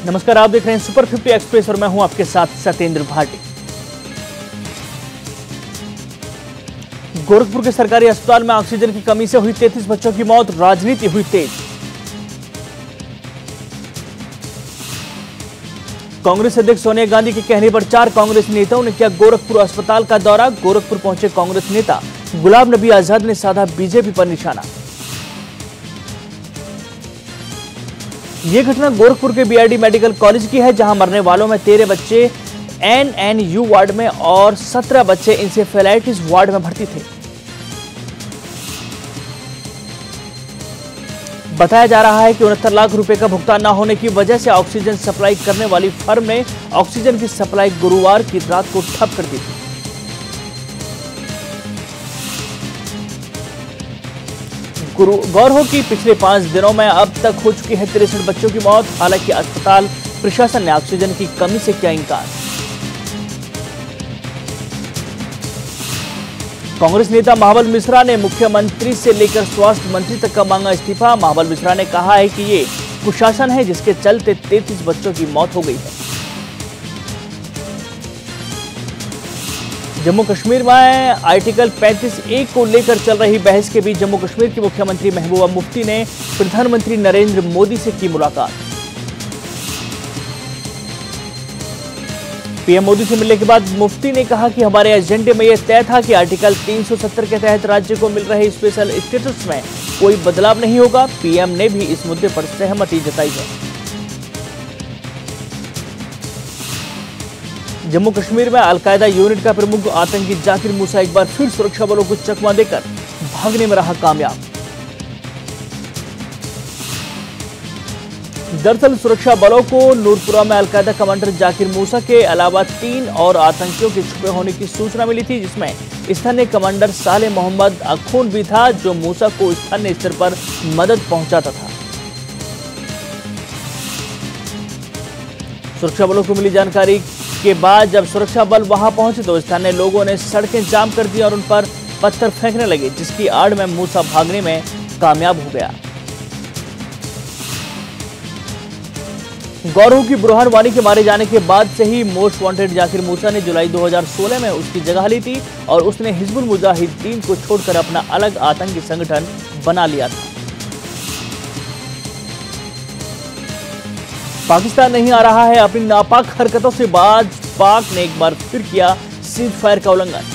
नमस्कार, आप देख रहे हैं सुपर 50 एक्सप्रेस और मैं हूं आपके साथ सत्येंद्र भाटी। गोरखपुर के सरकारी अस्पताल में ऑक्सीजन की कमी से हुई 33 बच्चों की मौत, राजनीति हुई तेज। कांग्रेस अध्यक्ष सोनिया गांधी के कहने पर 4 कांग्रेस नेताओं ने किया गोरखपुर अस्पताल का दौरा। गोरखपुर पहुंचे कांग्रेस नेता गुलाम नबी आजाद ने साधा बीजेपी पर निशाना। यह घटना गोरखपुर के बीआरडी मेडिकल कॉलेज की है, जहां मरने वालों में 13 बच्चे एनएनयू वार्ड में और 17 बच्चे इंसेफेलाइटिस वार्ड में भर्ती थे। बताया जा रहा है कि 69 लाख रुपए का भुगतान न होने की वजह से ऑक्सीजन सप्लाई करने वाली फर्म ने ऑक्सीजन की सप्लाई गुरुवार की रात को ठप कर दी थी। गौर हो कि पिछले 5 दिनों में अब तक हो चुकी है 63 बच्चों की मौत। हालांकि अस्पताल प्रशासन ने ऑक्सीजन की कमी से किया इनकार। कांग्रेस नेता महाबल मिश्रा ने मुख्यमंत्री से लेकर स्वास्थ्य मंत्री तक का मांगा इस्तीफा। महाबल मिश्रा ने कहा है कि ये कुशासन है जिसके चलते 33 बच्चों की मौत हो गई है। जम्मू कश्मीर में आर्टिकल 35(1) को लेकर चल रही बहस के बीच जम्मू कश्मीर की मुख्यमंत्री महबूबा मुफ्ती ने प्रधानमंत्री नरेंद्र मोदी से की मुलाकात। पीएम मोदी से मिलने के बाद मुफ्ती ने कहा कि हमारे एजेंडे में यह तय था कि आर्टिकल 370 के तहत राज्य को मिल रहे स्पेशल स्टेटस में कोई बदलाव नहीं होगा। पीएम ने भी इस मुद्दे पर सहमति जताई है। जम्मू कश्मीर में अलकायदा यूनिट का प्रमुख आतंकी जाकिर मूसा एक बार फिर सुरक्षा बलों को चकमा देकर भागने में रहा कामयाब। दरअसल सुरक्षा बलों को नूरपुरा में अलकायदा कमांडर जाकिर मूसा के अलावा 3 और आतंकियों के छुपे होने की सूचना मिली थी, जिसमें स्थानीय कमांडर साले मोहम्मद अखून भी था, जो मूसा को स्थानीय स्तर पर मदद पहुंचाता था। सुरक्षा बलों को मिली जानकारी के बाद जब सुरक्षा बल वहां पहुंचे तो स्थानीय लोगों ने सड़कें जाम कर दी और उन पर पत्थर फेंकने लगे, जिसकी आड़ में मूसा भागने में कामयाब हो गया। गौरव की बुरहान वानी के मारे जाने के बाद से ही मोस्ट वांटेड जाकिर मूसा ने जुलाई 2016 में उसकी जगह ली थी और उसने हिजबुल मुजाहिदीन को छोड़कर अपना अलग आतंकी संगठन बना लिया था। पाकिस्तान नहीं आ रहा है अपनी नापाक हरकतों से बाज। पाक ने एक बार फिर किया सीज फायर का उल्लंघन।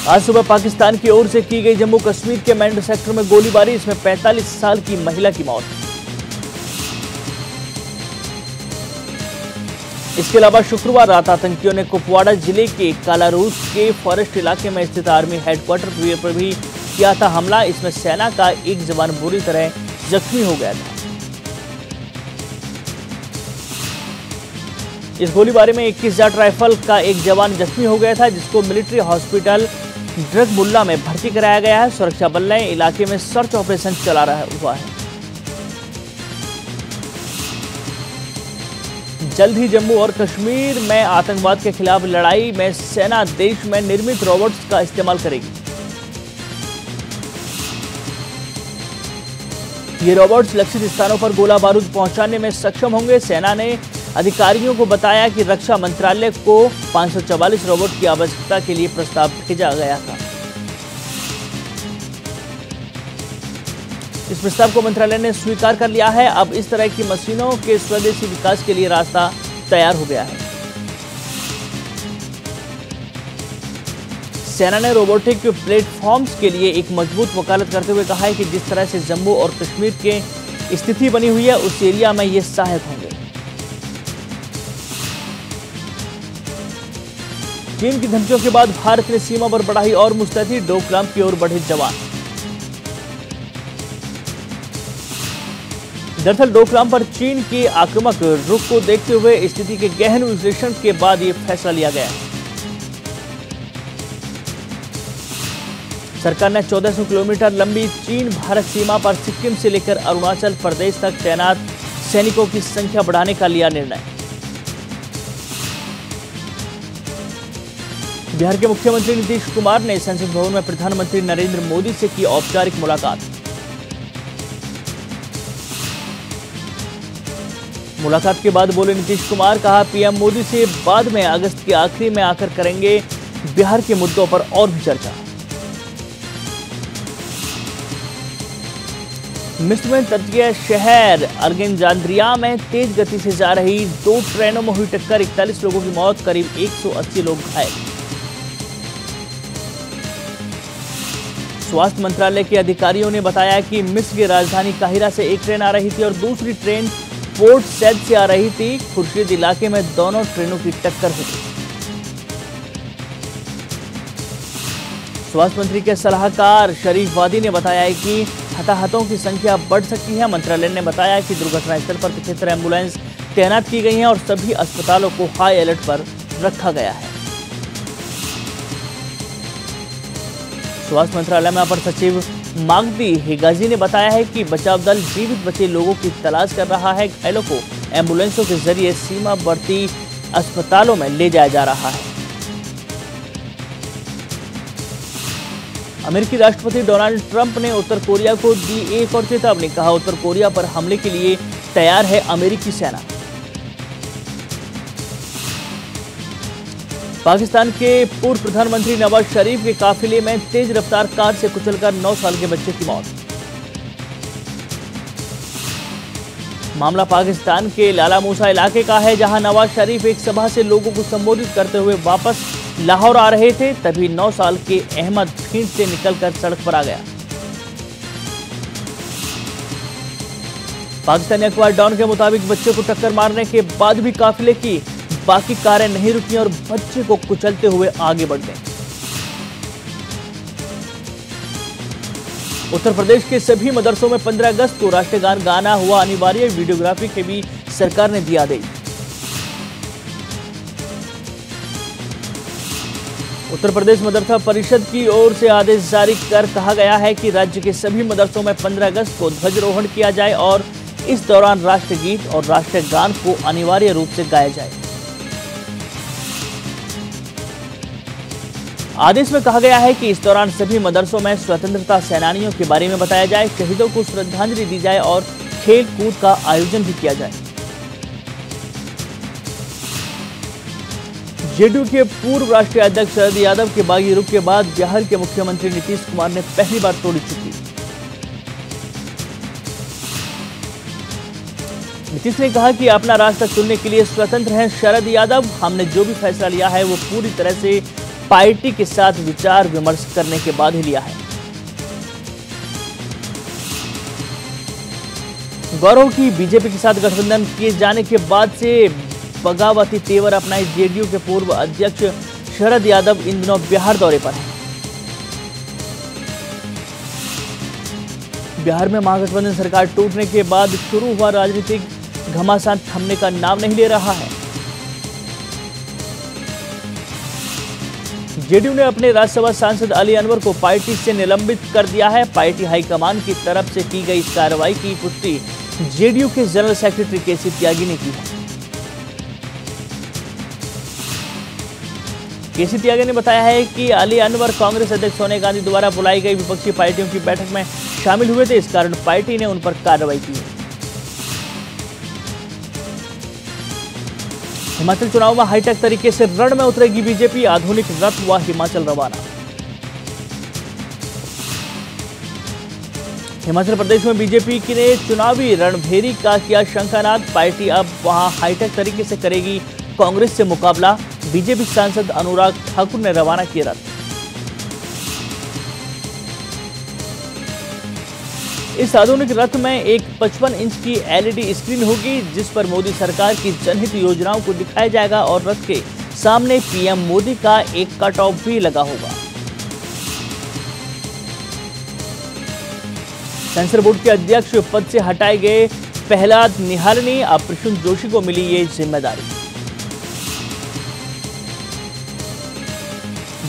आज सुबह पाकिस्तान की ओर से की गई जम्मू कश्मीर के मैंड सेक्टर में गोलीबारी, इसमें 45 साल की महिला की मौत। इसके अलावा शुक्रवार रात आतंकियों ने कुपवाड़ा जिले के कालारूस के फॉरेस्ट इलाके में स्थित आर्मी हेडक्वार्टर पर भी किया था हमला। इसमें सेना का एक जवान बुरी तरह जख्मी हो गया था। इस गोलीबारी में 21 जाट राइफल का एक जवान जख्मी हो गया था, जिसको मिलिट्री हॉस्पिटल ड्रग मुल्ला में भर्ती कराया गया है। सुरक्षा बल ने इलाके में सर्च ऑपरेशन चला रहा हुआ है। जल्द ही जम्मू और कश्मीर में आतंकवाद के खिलाफ लड़ाई में सेना देश में निर्मित रोबोट्स का इस्तेमाल करेगी। ये रोबोट्स लक्षित स्थानों पर गोला बारूद पहुंचाने में सक्षम होंगे। सेना ने अधिकारियों को बताया कि रक्षा मंत्रालय को 544 रोबोट की आवश्यकता के लिए प्रस्ताव भेजा गया था। इस प्रस्ताव को मंत्रालय ने स्वीकार कर लिया है। अब इस तरह की मशीनों के स्वदेशी विकास के लिए रास्ता तैयार हो गया है। सेना ने रोबोटिक प्लेटफॉर्म्स के लिए एक मजबूत वकालत करते हुए कहा है कि जिस तरह से जम्मू और कश्मीर की स्थिति बनी हुई है, उस एरिया में ये सहायक होंगे। चीन की धमकियों के बाद भारत ने सीमा पर बढ़ाई और मुस्तैदी, डोकलाम की ओर बढ़े जवान। दरअसल डोकलाम पर चीन के आक्रामक रुख को देखते हुए स्थिति के गहन विश्लेषण के बाद यह फैसला लिया गया। सरकार ने 1400 किलोमीटर लंबी चीन भारत सीमा पर सिक्किम से लेकर अरुणाचल प्रदेश तक तैनात सैनिकों की संख्या बढ़ाने का लिया निर्णय। बिहार के मुख्यमंत्री नीतीश कुमार ने संसद भवन में प्रधानमंत्री नरेंद्र मोदी से की औपचारिक मुलाकात। मुलाकात के बाद बोले नीतीश कुमार, कहा पीएम मोदी से बाद में अगस्त के आखिरी में आकर करेंगे बिहार के मुद्दों पर और भी चर्चा। मिस्र में तटीय शहर अलेक्जेंड्रिया में तेज गति से जा रही 2 ट्रेनों में हुई टक्कर, 41 लोगों की मौत, करीब 180 लोग घायल। स्वास्थ्य मंत्रालय के अधिकारियों ने बताया कि मिस्र की राजधानी काहिरा से एक ट्रेन आ रही थी और दूसरी ट्रेन पोर्ट सैद से आ रही थी। खुर्शीद इलाके में दोनों ट्रेनों की टक्कर हो गई। स्वास्थ्य मंत्री के सलाहकार शरीफ वादी ने बताया कि हताहतों की संख्या बढ़ सकती है। मंत्रालय ने बताया कि दुर्घटना स्थल पर 75 एम्बुलेंस तैनात की गई हैं और सभी अस्पतालों को हाई अलर्ट पर रखा गया है। स्वास्थ्य मंत्रालय में अपर सचिव मागदी हिगाजी ने बताया है कि बचाव दल जीवित बचे लोगों की तलाश कर रहा है। घायलों को एम्बुलेंसों के जरिए सीमावर्ती अस्पतालों में ले जाया जा रहा है। अमेरिकी राष्ट्रपति डोनाल्ड ट्रंप ने उत्तर कोरिया को दी एक और चेतावनी, कहा उत्तर कोरिया पर हमले के लिए तैयार है अमेरिकी सेना। पाकिस्तान के पूर्व प्रधानमंत्री नवाज शरीफ के काफिले में तेज रफ्तार कार से कुचलकर 9 साल के बच्चे की मौत। मामला पाकिस्तान के लाला मूसा इलाके का है, जहां नवाज शरीफ एक सभा से लोगों को संबोधित करते हुए वापस लाहौर आ रहे थे, तभी 9 साल के अहमद भीड़ से निकलकर सड़क पर आ गया। पाकिस्तानी अखबार डॉन के मुताबिक बच्चे को टक्कर मारने के बाद भी काफिले की बाकी कारें नहीं रुकी और बच्चे को कुचलते हुए आगे बढ़ गए। उत्तर प्रदेश के सभी मदरसों में 15 अगस्त को राष्ट्रीय गान गाना हुआ अनिवार्य, वीडियोग्राफी के भी सरकार ने दिया आदेश। उत्तर प्रदेश मदरसा परिषद की ओर से आदेश जारी कर कहा गया है कि राज्य के सभी मदरसों में 15 अगस्त को ध्वजारोहण किया जाए और इस दौरान राष्ट्रगीत और राष्ट्रीय गान को अनिवार्य रूप से गाया जाए। आदेश में कहा गया है कि इस दौरान सभी मदरसों में स्वतंत्रता सेनानियों के बारे में बताया जाए, शहीदों को श्रद्धांजलि दी जाए और खेल कूद का आयोजन भी किया जाए। जेडीयू के पूर्व राष्ट्रीय अध्यक्ष शरद यादव के बागी रुख के बाद बिहार के मुख्यमंत्री नीतीश कुमार ने पहली बार तोड़ी चुप्पी। नीतीश ने कहा कि अपना रास्ता चुनने के लिए स्वतंत्र हैं शरद यादव, हमने जो भी फैसला लिया है वो पूरी तरह से पार्टी के साथ विचार विमर्श करने के बाद ही लिया है। गौरव की बीजेपी के साथ गठबंधन किए जाने के बाद से बगावती तेवर अपनाए जेडीयू के पूर्व अध्यक्ष शरद यादव इन दिनों बिहार दौरे पर हैं। बिहार में महागठबंधन सरकार टूटने के बाद शुरू हुआ राजनीतिक घमासान थमने का नाम नहीं ले रहा है। जेडीयू ने अपने राज्यसभा सांसद अली अनवर को पार्टी से निलंबित कर दिया है। पार्टी हाईकमान की तरफ से की गई इस कार्रवाई की पुष्टि जेडीयू के जनरल सेक्रेटरी केसी त्यागी ने की है। केसी त्यागी ने बताया है कि अली अनवर कांग्रेस अध्यक्ष सोनिया गांधी द्वारा बुलाई गई विपक्षी पार्टियों की बैठक में शामिल हुए थे, इस कारण पार्टी ने उन पर कार्रवाई की है। हिमाचल चुनाव में हाईटेक तरीके से रण में उतरेगी बीजेपी, आधुनिक रथ हुआ हिमाचल रवाना। हिमाचल प्रदेश में बीजेपी ने चुनावी रणभेरी का किया शंखानाद, पार्टी अब वहां हाईटेक तरीके से करेगी कांग्रेस से मुकाबला। बीजेपी सांसद अनुराग ठाकुर ने रवाना किया रथ। इस आधुनिक रथ में एक 55 इंच की एलईडी स्क्रीन होगी, जिस पर मोदी सरकार की जनहित योजनाओं को दिखाया जाएगा और रथ के सामने पीएम मोदी का एक कटआउट भी लगा होगा। सेंसर बोर्ड के अध्यक्ष पद से हटाए गए प्रहलाद निहालनी, अब प्रसून जोशी को मिली ये जिम्मेदारी।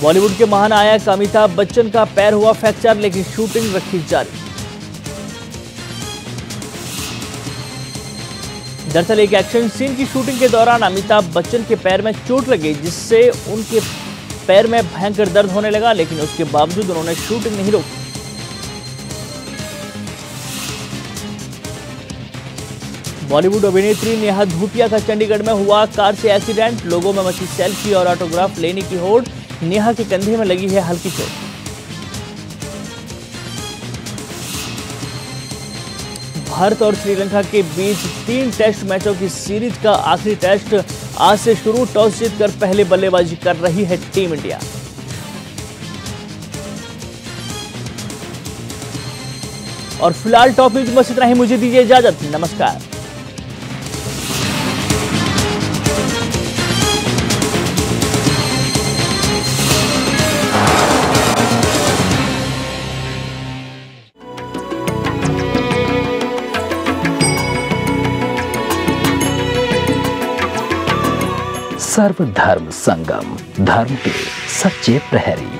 बॉलीवुड के महानायक अमिताभ बच्चन का पैर हुआ फ्रैक्चर, लेकिन शूटिंग रखी जारी। दरअसल एक एक्शन सीन की शूटिंग के दौरान अमिताभ बच्चन के पैर में चोट लगी, जिससे उनके पैर में भयंकर दर्द होने लगा, लेकिन उसके बावजूद उन्होंने शूटिंग नहीं रोकी। बॉलीवुड अभिनेत्री नेहा धूपिया का चंडीगढ़ में हुआ कार से एक्सीडेंट। लोगों में मची सेल्फी और ऑटोग्राफ लेने की होड़। नेहा के कंधे में लगी है हल्की चोट। भारत और श्रीलंका के बीच 3 टेस्ट मैचों की सीरीज का आखिरी टेस्ट आज से शुरू। टॉस जीतकर पहले बल्लेबाजी कर रही है टीम इंडिया। और फिलहाल टॉप न्यूज में बस इतना ही। मुझे दीजिए इजाजत। नमस्कार। सर्वधर्म संगम, धर्म के सच्चे प्रहरी।